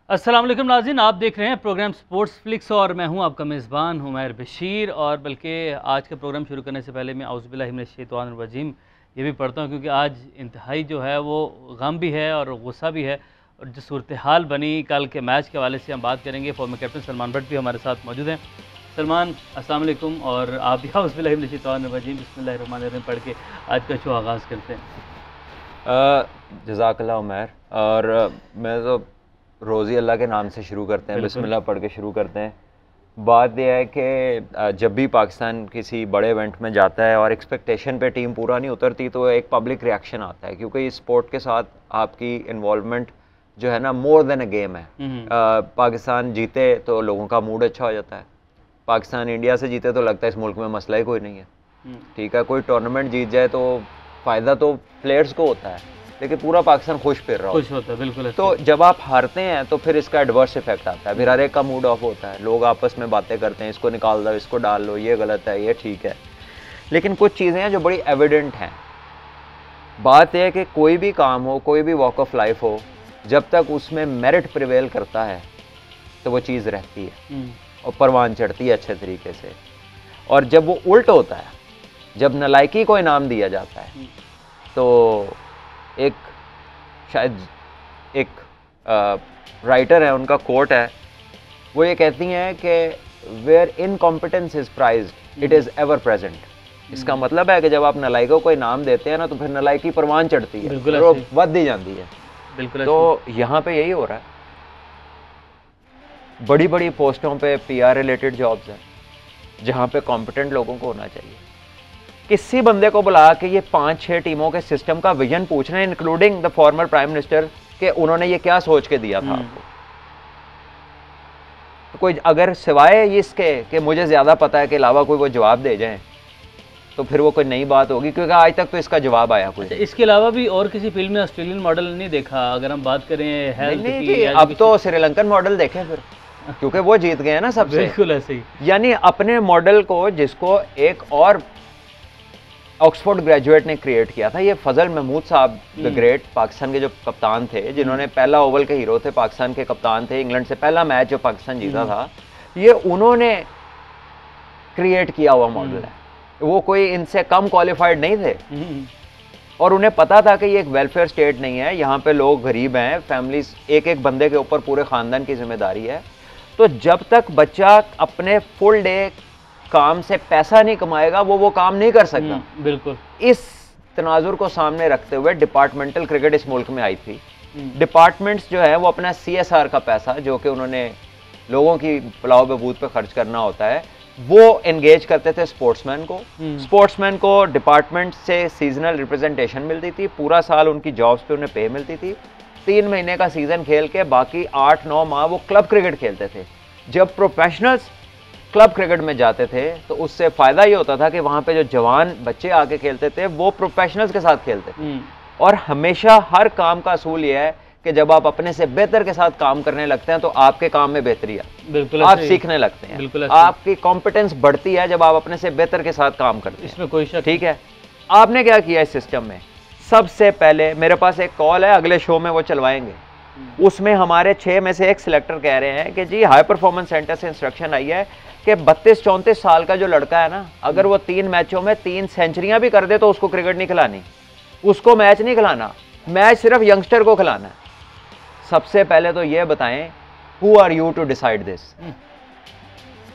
अस्सलाम वालेकुम नाज़रीन, आप देख रहे हैं प्रोग्राम स्पोर्ट्स फ्लिक्स और मैं हूं आपका मेज़बान हुमैर बशीर। और बल्कि आज का प्रोग्राम शुरू करने से पहले मैं औज़ुबिल्लाहि मिनश्शैतानिर्रजीम ये भी पढ़ता हूं, क्योंकि आज इंतहाई जो है वो गम भी है और गुस्सा भी है। और जो सूरत हाल बनी कल के मैच के हवाले से हम बात करेंगे। फॉर्मर कैप्टन सलमान भट्ट भी हमारे साथ मौजूद हैं। सलमान, अस्सलाम वालेकुम। और आप भी औज़ुबिल्लाहि मिनश्शैतानिर्रजीम बिस्मिल्लाहिर्रहमानिर्रहीम पढ़ के आज का शो आगाज़ करते हैं। जज़ाकल्लाह उमैर। और मैं तो रोज़ी अल्लाह के नाम से शुरू करते हैं, बिस्मिल्लाह पढ़ के शुरू करते हैं। बात यह है कि जब भी पाकिस्तान किसी बड़े इवेंट में जाता है और एक्सपेक्टेशन पे टीम पूरा नहीं उतरती तो एक पब्लिक रिएक्शन आता है, क्योंकि इस स्पोर्ट के साथ आपकी इन्वॉल्वमेंट जो है ना मोर देन अ गेम है। पाकिस्तान जीते तो लोगों का मूड अच्छा हो जाता है, पाकिस्तान इंडिया से जीते तो लगता है इस मुल्क में मसला ही कोई नहीं है। ठीक है, कोई टूर्नामेंट जीत जाए तो फ़ायदा तो प्लेयर्स को होता है, लेकिन पूरा पाकिस्तान खुश फिर रहा होता है। बिल्कुल। तो जब आप हारते हैं तो फिर इसका एडवर्स इफेक्ट आता है, फिर हर एक का मूड ऑफ होता है, लोग आपस में बातें करते हैं, इसको निकाल दो, इसको डाल लो, ये गलत है, ये ठीक है। लेकिन कुछ चीज़ें हैं जो बड़ी एविडेंट हैं। बात यह है कि कोई भी काम हो, कोई भी वॉक ऑफ लाइफ हो, जब तक उसमें मेरिट प्रिवेल करता है तो वो चीज़ रहती है और परवान चढ़ती है अच्छे तरीके से। और जब वो उल्ट होता है, जब नालायकी को इनाम दिया जाता है, तो शायद एक राइटर है, उनका कोट है, वो ये कहती हैं कि where incompetence is prized it is ever present. इसका मतलब है कि जब आप नलायकों को इनाम देते हैं ना तो फिर नलायकी परवान चढ़ती है, वो वध दी जाती है। बिल्कुल। तो यहाँ पे यही हो रहा है, बड़ी बड़ी पोस्टों पे PR रिलेटेड जॉब्स हैं जहाँ पे कॉम्पिटेंट लोगों को होना चाहिए। किसी बंदे को बुला के ये 5-6 टीमों के सिस्टम का विजन पूछ रहे हैं, including the former prime minister, कि उन्होंने ये क्या सोच के दिया था आपको। तो कोई अगर सिवाय इसके कि मुझे ज़्यादा पता है के अलावा कोई वो जवाब दे जाए तो फिर वो कोई नई बात होगी, क्योंकि आज तक तो इसका जवाब आया कोई। अच्छा, इसके अलावा भी और किसी फील्ड में ऑस्ट्रेलियन मॉडल नहीं देखा? अगर हम बात करें हेल्थ की, अब तो श्रीलंकन मॉडल देखें फिर, क्योंकि वो जीत गए हैं ना सबसे। बिल्कुल ऐसे ही। यानी अपने मॉडल को, जिसको एक और ऑक्सफोर्ड ग्रेजुएट ने क्रिएट किया था, ये फजल महमूद साहब द ग्रेट, पाकिस्तान के जो कप्तान थे, जिन्होंने पहला ओवल के हीरो थे, पाकिस्तान के कप्तान थे, इंग्लैंड से पहला मैच जो पाकिस्तान जीता था, ये उन्होंने क्रिएट किया हुआ मॉडल है। वो कोई इनसे कम क्वालिफाइड नहीं थे और उन्हें पता था कि ये एक वेलफेयर स्टेट नहीं है, यहाँ पे लोग गरीब हैं, फैमिलीज, एक एक बंदे के ऊपर पूरे ख़ानदान की जिम्मेदारी है। तो जब तक बच्चा अपने फुल डे काम से पैसा नहीं कमाएगा वो काम नहीं कर सकता। बिल्कुल। इस तनाजुर को सामने रखते हुए डिपार्टमेंटल क्रिकेट इस मुल्क में आई थी। डिपार्टमेंट्स जो है वो अपना CSR का पैसा, जो कि उन्होंने लोगों की पुलाव बबूद पे खर्च करना होता है, वो एंगेज करते थे स्पोर्ट्समैन को। स्पोर्ट्समैन को डिपार्टमेंट से सीजनल रिप्रेजेंटेशन मिलती थी, पूरा साल उनकी जॉब्स पे उन्हें पे मिलती थी। 3 महीने का सीजन खेल के बाकी 8-9 माह वो क्लब क्रिकेट खेलते थे। जब प्रोफेशनल्स क्लब क्रिकेट में जाते थे तो उससे फ़ायदा ये होता था कि वहाँ पे जो जवान बच्चे आके खेलते थे वो प्रोफेशनल्स के साथ खेलते थे। और हमेशा हर काम का असूल ये है कि जब आप अपने से बेहतर के साथ काम करने लगते हैं तो आपके काम में बेहतरी है। बिल्कुल। आप सीखने लगते हैं। बिल्कुल। आपकी कॉम्पिटेंस बढ़ती है जब आप अपने से बेहतर के साथ काम करते हैं, इसमें कोई शक। ठीक है। आपने क्या किया इस सिस्टम में? सबसे पहले मेरे पास एक कॉल है, अगले शो में वो चलवाएंगे, उसमें हमारे 6 में से एक सिलेक्टर कह रहे हैं कि जी हाई परफॉर्मेंस सेंटर से इंस्ट्रक्शन आई है कि 32-34 साल का जो लड़का है ना, अगर वो 3 मैचों में 3 सेंचुरियां भी कर दे तो उसको क्रिकेट नहीं खिलानी, उसको मैच नहीं खिलाना, मैच सिर्फ यंगस्टर को खिलाना है। सबसे पहले तो ये बताएं, who are you to decide this?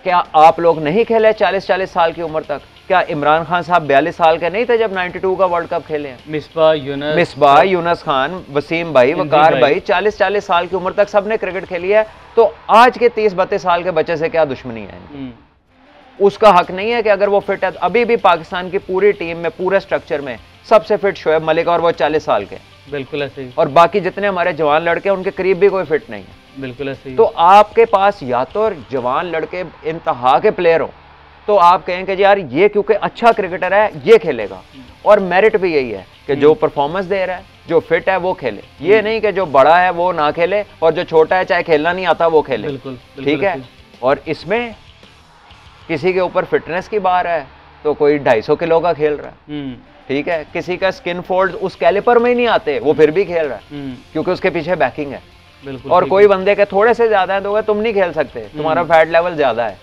क्या आप लोग नहीं खेले 40-40 साल की उम्र तक? क्या इमरान खान साहब 42 साल के नहीं थे जब 92 का वर्ल्ड कप खेले हैं? मिसबाह, यूनस खान, वसीम भाई, वकार भाई, 40-40 साल की उम्र तक सबने क्रिकेट खेली है। तो आज के 30-32 साल के बच्चे से क्या दुश्मनी है? उसका हक नहीं है कि अगर वो फिट है। अभी भी पाकिस्तान की पूरी टीम में, पूरे स्ट्रक्चर में सबसे फिट शोएब मलिक और वो 40 साल के। बिल्कुल ऐसे ही। और बाकी जितने हमारे जवान लड़के उनके करीब भी कोई फिट नहीं है। बिल्कुल ऐसे ही। तो आपके पास या तो जवान लड़के इंतहा के प्लेयर हो तो आप कहें कि यार ये क्योंकि अच्छा क्रिकेटर है ये खेलेगा, और मेरिट भी यही है कि जो परफॉर्मेंस दे रहा है, जो फिट है वो खेले। ये नहीं कि जो बड़ा है वो ना खेले और जो छोटा है चाहे खेलना नहीं आता वो खेले। बिल्कुल। ठीक है। और इसमें किसी के ऊपर फिटनेस की बार है तो कोई 250 किलो का खेल रहा है, ठीक है। किसी का स्किन फोल्ड उस कैलिपर में ही नहीं आते, वो फिर भी खेल रहा है क्योंकि उसके पीछे बैकिंग है। बिल्कुल। और कोई बंदे के थोड़े से ज्यादा है तो तुम नहीं खेल सकते, तुम्हारा फैट लेवल ज्यादा है,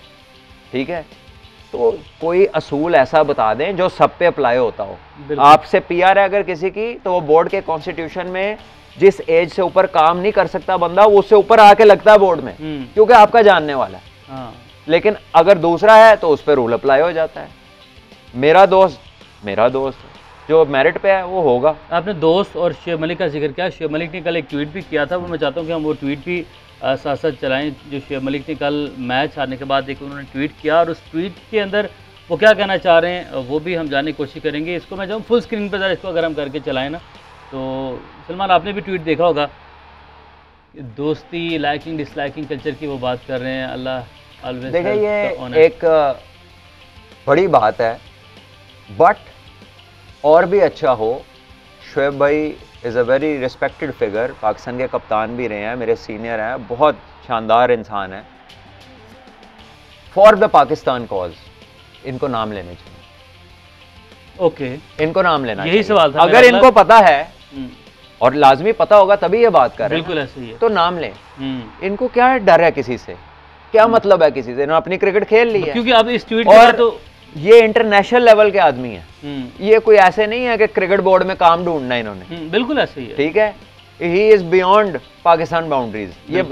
ठीक है। तो कोई असूल ऐसा बता दें जो सब पे अप्लाई होता हो। आपसे पीआर है अगर किसी की, तो वो बोर्ड के कॉन्स्टिट्यूशन में जिस एज से ऊपर काम नहीं कर सकता बंदा, वो उससे ऊपर आके लगता है बोर्ड में, क्योंकि आपका जानने वाला है। हाँ। लेकिन अगर दूसरा है तो उस पर रूल अप्लाई हो जाता है। मेरा दोस्त जो मेरिट पे है वो होगा। आपने दोस्त और शुएब मलिक का जिक्र किया। शुएब मलिक ने कल एक ट्वीट भी किया था, वो मैं चाहता हूँ कि हम वो ट्वीट भी साथ साथ चलाएं। जो शुएब मलिक ने कल मैच हारने के बाद एक उन्होंने ट्वीट किया, और उस ट्वीट के अंदर वो क्या कहना चाह रहे हैं वो भी हम जानने की कोशिश करेंगे। इसको मैं जब फुल स्क्रीन पर ज़रा इसको अगर हम करके चलाएं ना, तो सलमान आपने भी ट्वीट देखा होगा, दोस्ती लाइकिंग डिसलाइकिंग कल्चर की वो बात कर रहे हैं। अल्लाह ऑलवेज। देखिए ये एक बड़ी बात है, बट और भी अच्छा हो। शुएब भाई is a very respected figure, Pakistan के कप्तान भी रहे हैं, मेरे सीनियर हैं, बहुत शानदार इंसान है। फॉर द पाकिस्तान कॉज इनको नाम लेने चाहिए। ओके, इनको नाम लेना यही सवाल था। अगर इनको पता है और लाजमी पता होगा तभी ये बात कर रहे हैं, बिल्कुल ऐसे ही है, तो नाम लें। इनको क्या डर है किसी से, क्या मतलब है किसी से, इन्होंने अपनी क्रिकेट खेल ली है। क्योंकि अब इस ट्वीट और तो ये इंटरनेशनल लेवल के आदमी है, ये कोई ऐसे नहीं है कि क्रिकेट बोर्ड में काम ढूंढना है इन्होंने, बिल्कुल ऐसे ही है, ठीक है। He is beyond Pakistan boundaries, ये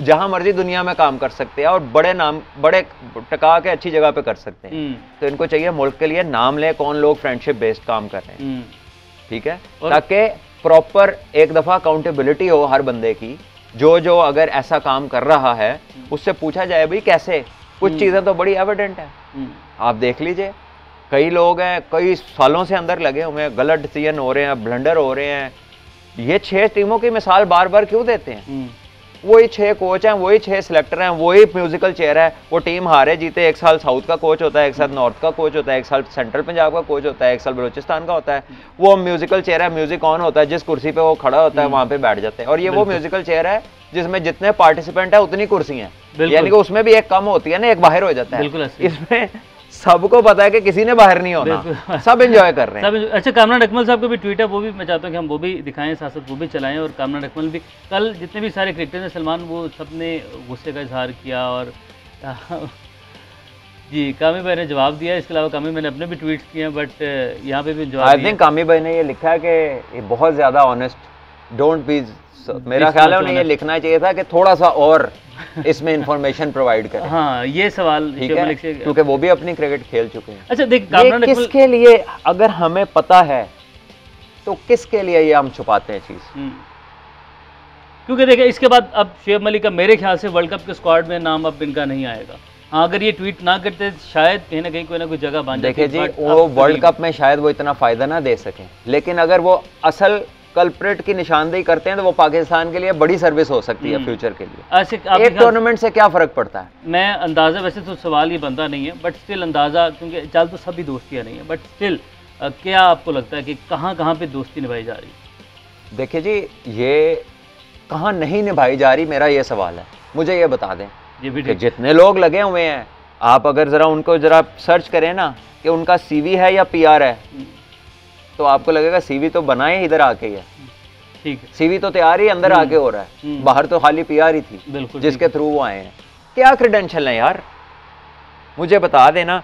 जहां मर्जी दुनिया में काम कर सकते हैं और बड़े टका के अच्छी जगह पे कर सकते हैं। तो इनको चाहिए मुल्क के लिए नाम ले कौन लोग फ्रेंडशिप बेस्ड काम कर रहे हैं, ठीक है, ताकि प्रॉपर एक दफा अकाउंटेबिलिटी हो हर बंदे की। जो अगर ऐसा काम कर रहा है उससे पूछा जाए भाई कैसे। कुछ चीजें तो बड़ी एविडेंट है, आप देख लीजिए, कई लोग हैं कई सालों से अंदर लगे हुए हैं, गलत डिसीजन हो रहे हैं, ब्लंडर हो रहे हैं। ये 6 टीमों की मिसाल बार बार क्यों देते हैं? वही 6 कोच हैं, वही 6 सिलेक्टर हैं, वही म्यूजिकल चेयर है। वो टीम हारे जीते, एक साल साउथ का कोच होता है, एक साल नॉर्थ का कोच होता है, एक साल सेंट्रल पंजाब का कोच होता है, एक साल बलूचिस्तान का होता है। वो म्यूजिकल चेयर है, म्यूजिक ऑन होता है, जिस कुर्सी पे वो खड़ा होता है वहां पे बैठ जाते हैं। और ये वो म्यूजिकल चेयर है जिसमें जितने पार्टिसिपेंट है उतनी कुर्सी हैं, यानी कि उसमें भी एक कम होती है ना, एक बाहर हो जाता है। इसमें सबको पता है कि किसी ने बाहर नहीं होना, सब एंजॉय कर रहे हैं। अच्छा, कामरान अकमल साहब का भी ट्वीट है, वो भी मैं चाहता हूँ कि हम वो भी दिखाएं, साथ साथ वो भी चलाएं। और कामरान अकमल भी कल जितने भी सारे क्रिकेटर्स हैं सलमान, वो सब ने गुस्से का इजहार किया। और जी, कामी भाई ने जवाब दिया, इसके अलावा कामी मैंने अपने भी ट्वीट्स किए हैं, बट यहाँ पे भी जवाब आई थिंक कामी भाई ने ये लिखा है कि ये बहुत ज़्यादा ऑनेस्ट, डोंट बी, मेरा ख्याल है उन्हें ये लिखना चाहिए था कि थोड़ा सा और इसमें इंफॉर्मेशन प्रोवाइड करें। हाँ, ये सवाल ठीक है, क्योंकि वो भी अपनी क्रिकेट खेल चुके हैं। अच्छा देख, किसके लिए, अगर हमें पता है तो किसके लिए ये हम छुपाते हैं चीज? क्योंकि देखिए इसके बाद अब शुएब मलिक का मेरे ख्याल से वर्ल्ड कप के स्क्वाड में नाम अब इनका नहीं आएगा। हाँ, अगर ये ट्वीट ना करते शायद कहीं ना कहीं कोई ना कोई जगह बन जाती। देखिए जी, वो वर्ल्ड कप में शायद वो इतना फायदा ना दे सके, लेकिन अगर वो असल कल्प्रिट की निशानदेही करते हैं तो वो पाकिस्तान के लिए बड़ी सर्विस हो सकती है फ्यूचर के लिए। एक टूर्नामेंट से क्या फर्क पड़ता है? मैं अंदाज़ा, वैसे तो सवाल ये बनता नहीं है, बट स्टिल अंदाज़ा, क्योंकि चल तो सभी दोस्तियाँ नहीं है, बट स्टिल क्या आपको लगता है कि कहाँ पे दोस्ती निभाई जा रही है? देखिए जी, ये कहाँ नहीं निभाई जा रही, मेरा ये सवाल है, मुझे ये बता दें कि जितने लोग लगे हुए हैं, आप अगर ज़रा उनको ज़रा सर्च करें ना कि उनका CV है या PR है, तो आपको लगेगा CV तो बनाए इधर आके ही है, ठीक है, CV तो तैयार ही अंदर आके हो रहा है, बाहर तो खाली PR ही थी जिसके थ्रू वो आए हैं। क्या क्रेडेंशियल है यार, मुझे बता देना।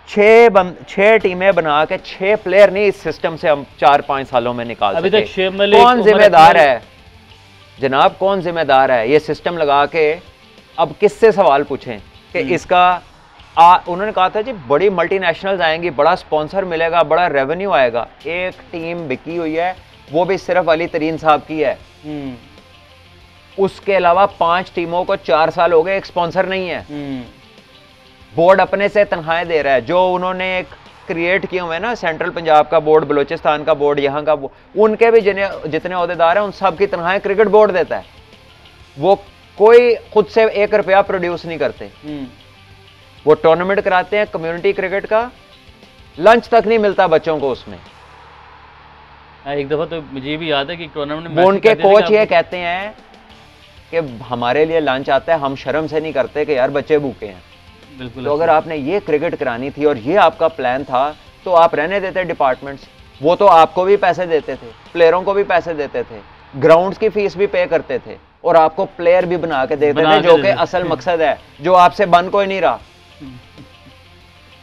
6 टीमें बना के 6 प्लेयर नहीं इस सिस्टम से हम 4-5 सालों में निकाल अभी सके। तक शुएब मलिक, कौन जिम्मेदार है जनाब, कौन जिम्मेदार है? ये सिस्टम लगा के अब किससे सवाल पूछें कि इसका उन्होंने कहा था जी बड़ी मल्टीनेशनल्स आएंगी, बड़ा स्पॉन्सर मिलेगा, बड़ा रेवेन्यू आएगा। एक टीम बिकी हुई है, वो भी सिर्फ अली तरीन साहब की है। उसके अलावा 5 टीमों को 4 साल हो गए, एक स्पॉन्सर नहीं है। बोर्ड अपने से तनख्वाहें दे रहा है, जो उन्होंने एक क्रिएट किए हुए हैं ना, सेंट्रल पंजाब का बोर्ड, बलूचिस्तान का बोर्ड, यहाँ का उनके भी जितने ओहदेदार हैं उन सब की तनख्वाहें क्रिकेट बोर्ड देता है। वो कोई खुद से 1 रुपया प्रोड्यूस नहीं करते। वो टूर्नामेंट कराते हैं कम्युनिटी क्रिकेट का, लंच तक नहीं मिलता बच्चों को उसमें। एक दफा तो मुझे भी याद है कि टूर्नामेंट में उनके कोच ये कहते हैं कि हमारे लिए लंच आता है, हम शर्म से नहीं करते कि यार बच्चे भूखे हैं। बिल्कुल। तो अगर आपने ये क्रिकेट करानी थी और ये आपका प्लान था तो आप रहने देते डिपार्टमेंट्स, वो तो आपको भी पैसे देते थे, प्लेयरों को भी पैसे देते थे, ग्राउंड्स की फीस भी पे करते थे, और आपको प्लेयर भी बना के देते थे, जो कि असल मकसद है, जो आपसे बन कोई नहीं रहा।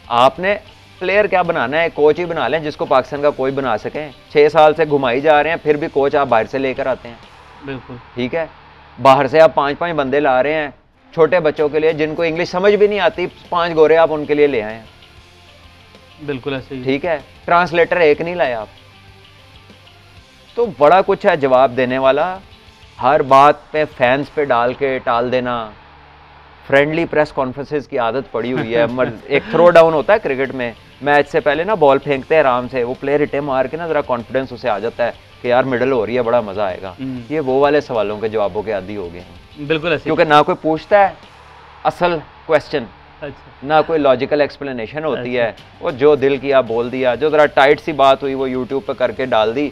आपने प्लेयर क्या बनाना है, कोच ही बना लें जिसको पाकिस्तान का कोच बना सकें। 6 साल से घुमाई जा रहे हैं, फिर भी कोच आप बाहर से लेकर आते हैं। बिल्कुल ठीक है, बाहर से आप 5-5 बंदे ला रहे हैं छोटे बच्चों के लिए जिनको इंग्लिश समझ भी नहीं आती, 5 गोरे आप उनके लिए ले आए हैं। बिल्कुल ऐसे ही। ठीक है, ट्रांसलेटर एक नहीं लाए आप। तो बड़ा कुछ है जवाब देने वाला, हर बात पे फैंस पे डाल के टाल देना। फ्रेंडली प्रेस कॉन्फ्रेंसेस की आदत पड़ी हुई है। एक थ्रो डाउन होता है क्रिकेट में, मैच से पहले ना बॉल फेंकते हैं आराम से, वो प्लेयर हिटे मार के ना जरा कॉन्फिडेंस उसे आ जाता है कि यार मिडल हो रही है, बड़ा मजा आएगा। ये वो वाले सवालों के जवाबों के आदी हो गए हैं। बिल्कुल ऐसे, क्योंकि ना कोई पूछता है असल क्वेश्चन, अच्छा, ना कोई लॉजिकल एक्सप्लेनेशन होती है। वो जो दिल किया बोल दिया, जो जरा टाइट सी बात हुई वो यूट्यूब पे करके डाल दी,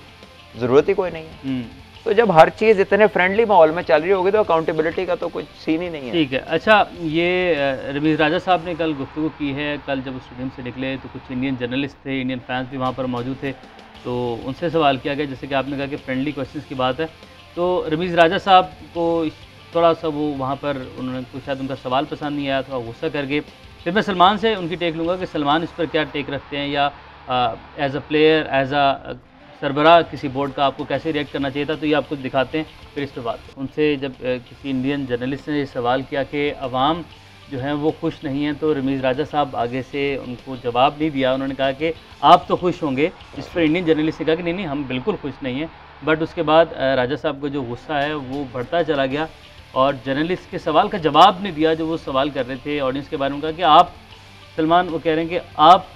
जरूरत ही कोई नहीं है। तो जब हर चीज़ इतने फ्रेंडली माहौल में चल रही होगी तो अकाउंटेबिलिटी का तो कुछ सीन ही नहीं है। ठीक है। अच्छा, ये रमीज़ राजा साहब ने कल गुफ्तगू की है। कल जब स्टेडियम से निकले तो कुछ इंडियन जर्नलिस्ट थे, इंडियन फैंस भी वहाँ पर मौजूद थे, तो उनसे सवाल किया गया, जैसे कि आपने कहा कि फ्रेंडली क्वेश्चंस की बात है। तो रमीज़ राजा साहब को थोड़ा सा वो वहाँ पर उन्होंने कुछ शायद उनका सवाल पसंद नहीं आया, थोड़ा गुस्सा कर गए। फिर मैं सलमान से उनकी टेक लूँगा कि सलमान इस पर क्या टेक रखते हैं, या as a player, as a सरबराह किसी बोर्ड का आपको कैसे रिएक्ट करना चाहिए था। तो ये आपको दिखाते हैं, फिर इस पर बात करें। उनसे जब किसी इंडियन जर्नलिस्ट ने ये सवाल किया कि अवाम जो है वो खुश नहीं है, तो रमीज़ राजा साहब आगे से उनको जवाब नहीं दिया। उन्होंने कहा कि आप तो खुश होंगे। इस पर इंडियन जर्नलिस्ट ने कहा कि नहीं नहीं, हम बिल्कुल खुश नहीं हैं। बट उसके बाद राजा साहब का जो गुस्सा है वो बढ़ता चला गया और जर्नलिस्ट के सवाल का जवाब नहीं दिया जो वो सवाल कर रहे थे ऑडियंस के बारे में। कहा कि आप सलमान, वो कह रहे हैं कि आप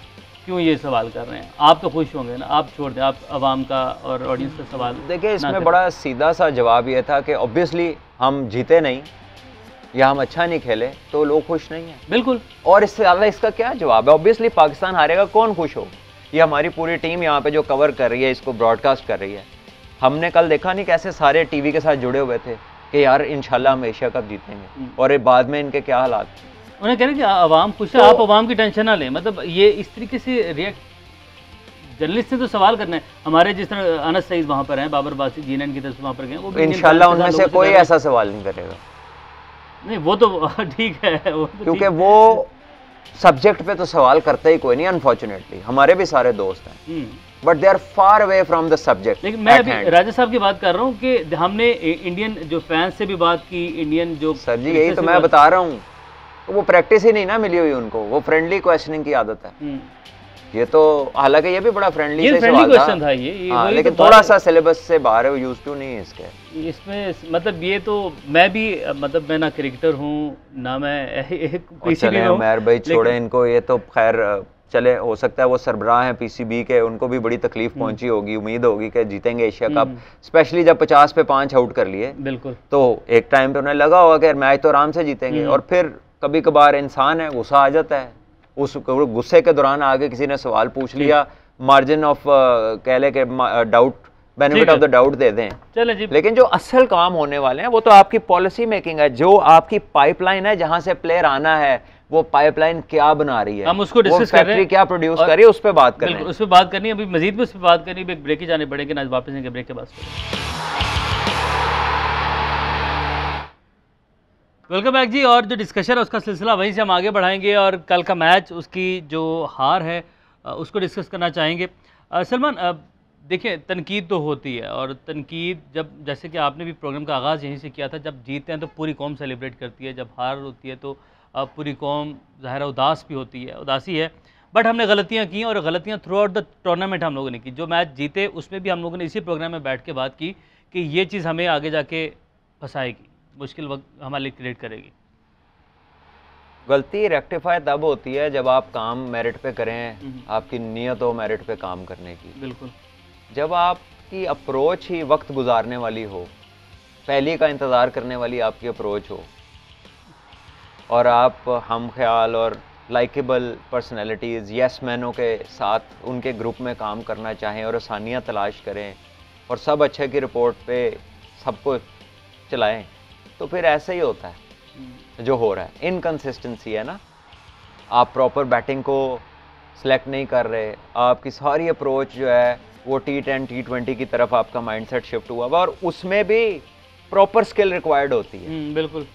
क्यों ये सवाल कर रहे हैं, आप तो खुश होंगे ना, आप छोड़ दें, आप आवाम का और ऑडियंस का सवाल। देखिए, इसमें बड़ा सीधा सा जवाब ये था कि ऑब्वियसली हम जीते नहीं या हम अच्छा नहीं खेले तो लोग खुश नहीं हैं। बिल्कुल। और इससे ज़्यादा इसका क्या जवाब है? ऑब्वियसली पाकिस्तान हारेगा, कौन खुश हो? ये हमारी पूरी टीम यहाँ पे जो कवर कर रही है, इसको ब्रॉडकास्ट कर रही है। हमने कल देखा नहीं कैसे सारे टीवी के साथ जुड़े हुए थे कि यार इंशाल्लाह हम एशिया कप जीतेंगे, और बाद में इनके क्या हालात। उन्हें कह रहे हैं कि आवाम खुश है, आप आवाम की टेंशन ना लें। मतलब ये इस तरीके से रिएक्ट जर्नलिस्ट से तो सवाल करना है। हमारे जिस तरह अनस सईद वहाँ पर हैं, बाबर बासी जीएनएन की तरफ से वहाँ पर गए, वो भी इंशाल्लाह उनमें से कोई ऐसा सवाल नहीं करेगा। नहीं, वो तो ठीक है, वो तो क्योंकि वो सब्जेक्ट पे तो सवाल करते ही कोई नहीं। अनफॉर्चुनेटली हमारे भी सारे दोस्त हैं, but they are far away from the subject. लेकिन मैं अभी राजा साहब की बात कर रहा हूँ कि हमने इंडियन जो फैंस से भी बात की, इंडियन जो सर जी यही तो मैं बता रहा हूँ, तो वो प्रैक्टिस ही नहीं ना मिली हुई उनको, वो फ्रेंडली क्वेश्चनिंग की आदत है। ये तो हालांकि ये भी बड़ा फ्रेंडली क्वेश्चन था ये हाँ, लेकिन तो थोड़ा सा सिलेबस से बाहर है, यूज टू नहीं है इसके। इसमें मतलब ये तो मैं भी मतलब मैं ना क्रिकेटर हूँ ना मैं पीसीबी में हूँ। उमैर भाई छोड़े इनको, ये तो खैर चले, हो सकता है वो सरबराह हैं पीसीबी के, उनको भी बड़ी तकलीफ पहुंची होगी। उम्मीद होगी कि जीतेंगे एशिया कप, स्पेशली जब 50 पे 5 आउट कर लिए। बिल्कुल। तो एक टाइम पे उन्हें लगा होगा कि मैच तो आराम से जीतेंगे, और फिर कभी कभार इंसान है, गुस्सा आ जाता है। उस गुस्से के दौरान आगे किसी ने सवाल पूछ लिया, मार्जिन ऑफ कह ले के doubt, benefit of the doubt दे दें। चले जी। लेकिन जो असल काम होने वाले हैं वो तो आपकी पॉलिसी मेकिंग है, जो आपकी पाइपलाइन है जहां से प्लेयर आना है, वो पाइपलाइन क्या बना रही है, हम उसको डिस्कस कर रहे हैं, क्या प्रोड्यूस कर रही है, उस पर बात करनी है। उस पर बात करनी है, अभी मजीद भी उस पर बात करनी है। एक ब्रेक ही जाने पड़ेंगे ना, वापस आएंगे ब्रेक के बाद। वेलकम बैक जी। और जो डिस्कशन है उसका सिलसिला वहीं से हम आगे बढ़ाएंगे और कल का मैच, उसकी जो हार है उसको डिस्कस करना चाहेंगे। सलमान, देखिए तनकीद तो होती है, और तनकीद जब, जैसे कि आपने भी प्रोग्राम का आगाज़ यहीं से किया था, जब जीतते हैं तो पूरी कौम सेलिब्रेट करती है, जब हार होती है तो पूरी कौम ज़ाहिर उदास भी होती है, उदासी है। बट हमने गलतियाँ की, और गलतियाँ थ्रू आउट द टूर्नामेंट हम लोगों ने की। जो मैच जीते उसमें भी हम लोगों ने इसी प्रोग्राम में बैठ के बात की कि ये चीज़ हमें आगे जाके फंसाएगी, मुश्किल वक्त हमारे लिए क्रिएट करेगी। गलती रेक्टिफाई तब होती है जब आप काम मेरिट पे करें, आपकी नीयत हो मेरिट पे काम करने की। बिल्कुल। जब आपकी अप्रोच ही वक्त गुजारने वाली हो, पहली का इंतज़ार करने वाली आपकी अप्रोच हो, और आप हम ख्याल और लाइकेबल पर्सनैलिटीज़, यस मैनों के साथ उनके ग्रुप में काम करना चाहें और आसानियाँ तलाश करें, और सब अच्छे की रिपोर्ट पे सबको चलाएं, तो फिर ऐसा ही होता है जो हो रहा है। इनकंसिस्टेंसी है ना, आप प्रॉपर बैटिंग को सिलेक्ट नहीं कर रहे, आपकी सारी अप्रोच जो है वो T10 T20 की तरफ आपका माइंडसेट शिफ्ट हुआ हुआ, और उसमें भी प्रॉपर स्किल रिक्वायर्ड होती है। बिल्कुल,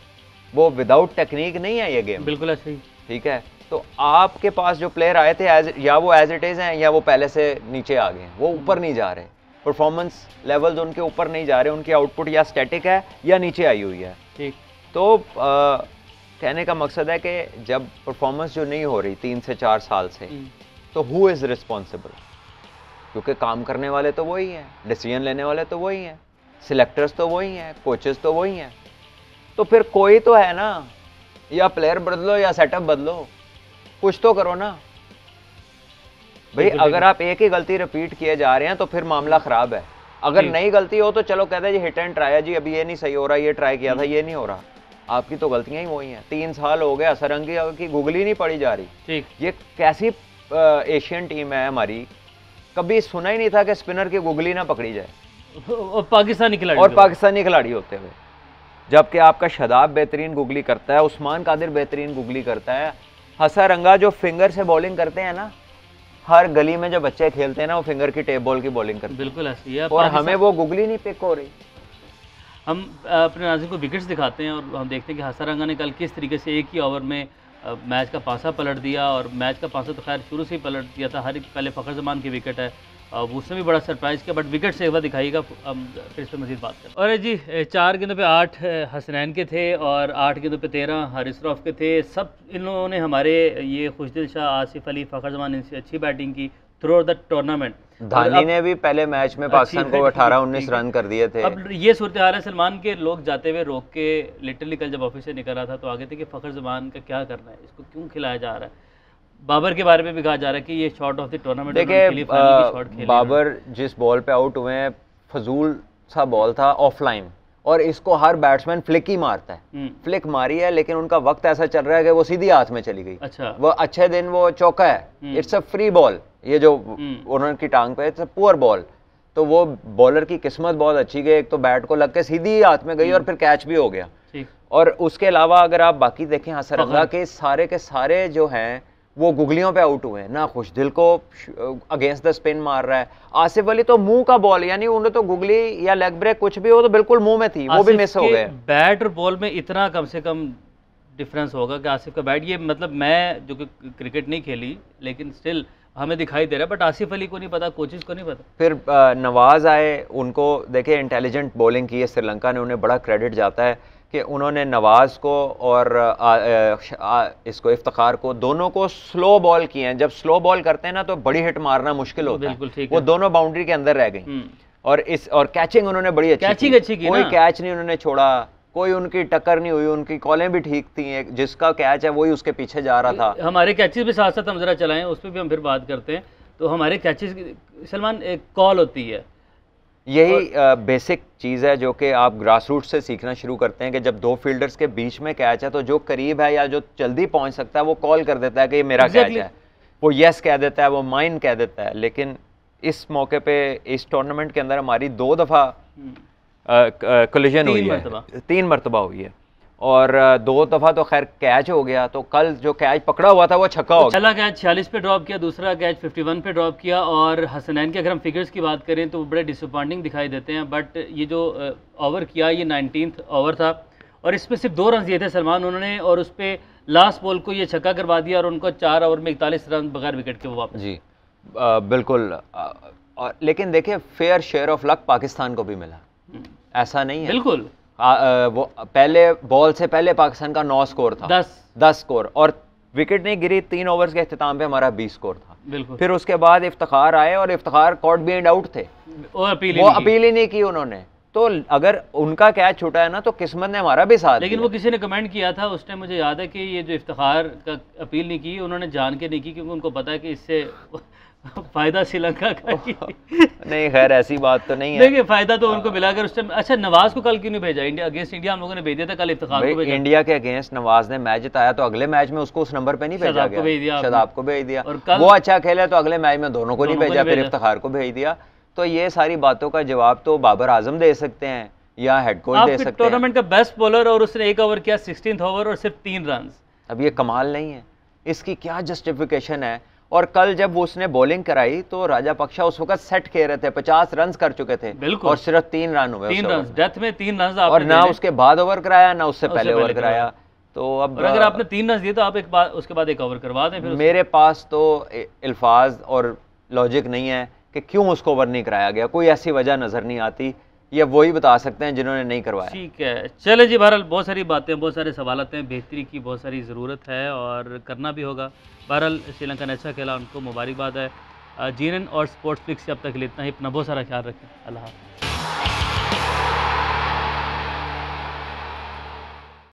वो विदाउट टेक्निक नहीं है ये गेम। बिल्कुल ऐसे ही। ठीक है, तो आपके पास जो प्लेयर आए थे या वो एज इट इज हैं या वो पहले से नीचे आ गए हैं, वो ऊपर नहीं जा रहे, परफॉर्मेंस लेवल्स उनके ऊपर नहीं जा रहे, उनकी आउटपुट या स्टैटिक है या नीचे आई हुई है। ठीक। तो कहने का मकसद है कि जब परफॉर्मेंस जो नहीं हो रही 3 से 4 साल से, तो हु इज़ रिस्पॉन्सिबल? क्योंकि काम करने वाले तो वही हैं, डिसीजन लेने वाले तो वही हैं, सिलेक्टर्स तो वही हैं, कोचेस तो वही हैं। तो फिर कोई तो है ना, या प्लेयर बदलो या सेटअप बदलो, कुछ तो करो ना भाई। अगर आप एक ही गलती रिपीट किए जा रहे हैं तो फिर मामला खराब है। अगर नई गलती हो तो चलो कहते हैं जी हिट एंड ट्राई है जी, अभी ये नहीं सही हो रहा, ये ट्राई किया था ये नहीं हो रहा। आपकी तो गलतियां ही वही हैं। 3 साल हो गए असरंगी की गुगली नहीं पड़ी जा रही। ठीक। ये कैसी एशियन टीम है हमारी, कभी सुना ही नहीं था कि स्पिनर की गुगली ना पकड़ी जाए, और पाकिस्तानी खिलाड़ी होते हुए। जबकि आपका शदाब बेहतरीन गुगली करता है, उस्मान कादिर बेहतरीन गुगली करता है, हसारंगा जो फिंगर से बॉलिंग करते हैं ना, हर गली में जो बच्चे खेलते हैं ना, वो फिंगर की टेप बॉल की बॉलिंग करते हैं। बिल्कुल ऐसी है। और हमें वो गुगली नहीं पिक हो रही। हम अपने नाज़रीन को विकेट्स दिखाते हैं और हम देखते हैं कि हसारंगा ने कल किस तरीके से एक ही ओवर में मैच का पासा पलट दिया। और मैच का पासा तो खैर शुरू से ही पलट दिया था। हर एक पहले फ़खर ज़मान की विकेट है, उसने भी बड़ा सरप्राइज़ किया, बट विकेट से एक बार दिखाइएगा, हम फिर इस पर मज़ीद बात करें। और जी 4 गेंदों पे 8 हसनैन के थे और 8 गेंदों पे 13 हारिस रऊफ़ के थे। सब इन लोगों ने हमारे ये खुशदिल शाह, आसिफ अली, फ़खर ज़मान इनसे अच्छी बैटिंग की थ्रू द टूर्नामेंट। धानी ने भी पहले मैच में पाकिस्तान को 18-19 रन कर दिए थे। अब ये सूरत हाल है, सलमान के लोग जाते हुए रोक के लिटरली कल जब ऑफिस से निकल रहा था तो आगे थे कि फ़खर ज़मान का क्या करना है, इसको क्यों खिलाया जा रहा है। बाबर के बारे में भी कहा जा रहा है कि ये शॉट ऑफ द टूर्नामेंट। देखिए बाबर जिस बॉल पे आउट हुए हैं, फजूल सा बॉल था ऑफलाइन, और इसको हर बैट्समैन फ्लिक ही मारता है। फ्लिक मारी है, लेकिन उनका वक्त ऐसा चल रहा है कि वो सीधी हाथ में चली गई। अच्छा। वो अच्छे दिन वो चौका है, इट्स अ फ्री बॉल, ये जो ओनर की टांग पे, इट्स अ पुअर बॉल। तो वो बॉलर की किस्मत बहुत अच्छी गई, एक तो बैट को लग के सीधी हाथ में गई और फिर कैच भी हो गया। और उसके अलावा अगर आप बाकी देखें, हसरंगा के सारे जो हैं वो गुगलियों पे आउट हुए हैं ना। खुशदिल को अगेंस्ट द स्पिन मार रहा है, आसिफ अली तो मुंह का बॉल, यानी उन्हें तो गुगली या लेग ब्रेक कुछ भी हो तो बिल्कुल मुंह में थी, वो भी मिस हो गए। बैट और बॉल में इतना कम से कम डिफरेंस होगा कि आसिफ का बैट, ये मतलब मैं जो कि क्रिकेट नहीं खेली लेकिन स्टिल हमें दिखाई दे रहा है, बट आसिफ अली को नहीं पता, कोचेस को नहीं पता। फिर नवाज आए, उनको देखे इंटेलिजेंट बॉलिंग की है श्रीलंका ने, उन्हें बड़ा क्रेडिट जाता है कि उन्होंने नवाज को और इसको इफ्तिखार को, दोनों को स्लो बॉल किए हैं। जब स्लो बॉल करते हैं ना तो बड़ी हिट मारना मुश्किल होता है। वो दोनों बाउंड्री के अंदर रह गई। और कैचिंग उन्होंने बड़ी अच्छी की, कोई कैच नहीं उन्होंने छोड़ा, कोई उनकी टक्कर नहीं हुई, उनकी कॉलें भी ठीक थी, जिसका कैच है वही उसके पीछे जा रहा था। हमारे कैचेस भी साथ साथ हम जरा चलाएं, उस पर भी हम फिर बात करते हैं। तो हमारे कैचेस सलमान एक कॉल होती है, यही बेसिक चीज़ है जो कि आप ग्रास रूट से सीखना शुरू करते हैं कि जब 2 फील्डर्स के बीच में कैच है तो जो करीब है या जो जल्दी पहुंच सकता है वो कॉल कर देता है कि ये मेरा कैच है, वो यस कह देता है, वो माइन कह देता है। लेकिन इस मौके पे इस टूर्नामेंट के अंदर हमारी 2 दफ़ा कोलिजन हुई है, 3 मरतबा हुई है, और 2 दफ़ा तो खैर कैच हो गया। तो कल जो कैच पकड़ा हुआ था वो छक्का हो गया। पहला कैच 46 पे ड्रॉप किया, दूसरा कैच 51 पे ड्रॉप किया। और हसनैन के अगर हम फिगर्स की बात करें तो बड़े डिसअपॉइंटिंग दिखाई देते हैं, बट ये जो ओवर किया ये 19th ओवर था और इसमें सिर्फ 2 रन दिए थे सलमान उन्होंने, और उस पर लास्ट बॉल को ये छक्का करवा दिया और उनको 4 ओवर में 41 रन बगैर विकेट के वो वापस। जी बिल्कुल। लेकिन देखिए fair share of luck Pakistan को भी मिला, ऐसा नहीं है। बिल्कुल। वो पहले बॉल से पहले पाकिस्तान का 9 स्कोर था, 10 स्कोर, और विकेट नहीं गिरी। 3 ओवर्स के अख्तिताम पे हमारा 20 स्कोर था। बिल्कुल। फिर उसके बाद इफ्तिखार आए और इफ्तिखार कॉट बीइंग आउट थे, वो अपील ही नहीं की उन्होंने। तो अगर उनका कैच छूटा है ना तो किस्मत ने हमारा भी साथ। लेकिन वो किसी ने कमेंट किया था उस टाइम, मुझे याद है कि ये जो इफ्तिखार का अपील नहीं की उन्होंने जान के नहीं की, क्योंकि उनको पता है कि इससे फायदा श्रीलंका का नहीं, खैर ऐसी बात तो नहीं है। देखिए फायदा तो उनको मिला कर उस टाइम। अच्छा, नवाज को कल क्यों नहीं भेजा? इंडिया अगेंस्ट इंडिया हम लोगों ने भेज दिया था, कल इफ्तिखार को भेजा। इंडिया के अगेंस्ट नवाज ने मैच जिताया तो अगले मैच में उसको उस नंबर पे नहीं भेजा गया, शदाब को भेज दिया। वो अच्छा खेले तो अगले मैच में दोनों को नहीं भेजा, फिर इफ्तिखार को भेज दिया। तो ये सारी बातों का जवाब तो बाबर आजम दे सकते हैं या हेड कोच दे सकते हैं। टूर्नामेंट का बेस्ट बॉलर और उसने 1 ओवर किया 16th ओवर और सिर्फ 3 रन। अब ये कमाल नहीं है, इसकी क्या जस्टिफिकेशन है? और कल जब उसने बॉलिंग कराई तो राजापक्षा उस वक्त सेट खेल रहे थे, 50 रन कर चुके थे और सिर्फ 3 रन हुए, 3 रन डेथ में 3 रन, और ना उसके बाद ओवर कराया ना उससे पहले ओवर कराया। तो अब अगर आपने 3 रन दिए तो आप एक बार उसके बाद एक ओवर करवा दें। फिर मेरे पास तो अल्फाज और लॉजिक नहीं है कि क्यों उसको ओवर नहीं कराया गया, कोई ऐसी वजह नजर नहीं आती, ये वही बता सकते हैं जिन्होंने नहीं करवाया। ठीक है, चले जी, बहरहाल बहुत सारी बातें, बहुत सारे सवालात हैं, बेहतरी की बहुत सारी ज़रूरत है और करना भी होगा। बहरहाल श्रीलंका ने अच्छा खेला, उनको मुबारकबाद है। जीएनएन और स्पोर्ट्स फ्लिक्स से अब तक के लिए इतना ही, अपना बहुत सारा ख्याल रखें। अल्लाह हाफ़िज़।